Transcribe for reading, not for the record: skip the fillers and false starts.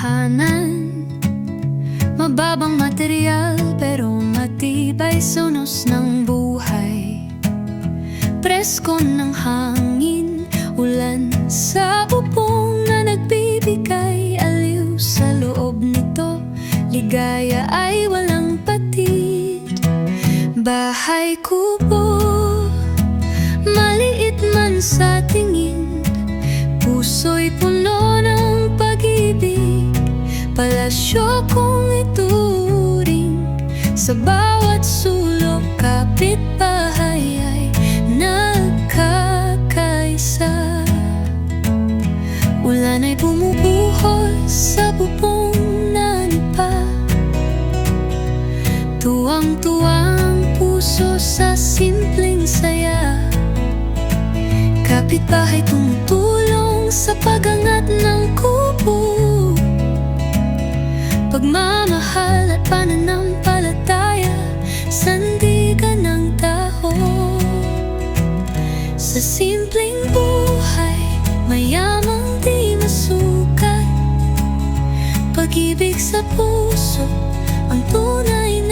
tahanan. Mababang material pero matibay sa unos ng buhay. Presko ng hangin, ulan sa bubong na nagbibigay aliw sa loob nito. Ligaya ay walang patid. Bahay kubo, maliit man sa tingin, puso'y puno ng pag-ibig. Palasyo kung ituring, sa bawat sulok kapitbahay ay nagkakaisa. Ulan ay bumubuhos sa bubong na nipa. Tuwang-tuwang puso sa simpleng saya. Kapitbahay tumutulong sa pag-angat ng kubo. Pagmamahal at pananampalataya, sandigan ng tao. Sa simpleng buhay, mayamang di masukat. Pag-ibig sa puso, ang tunay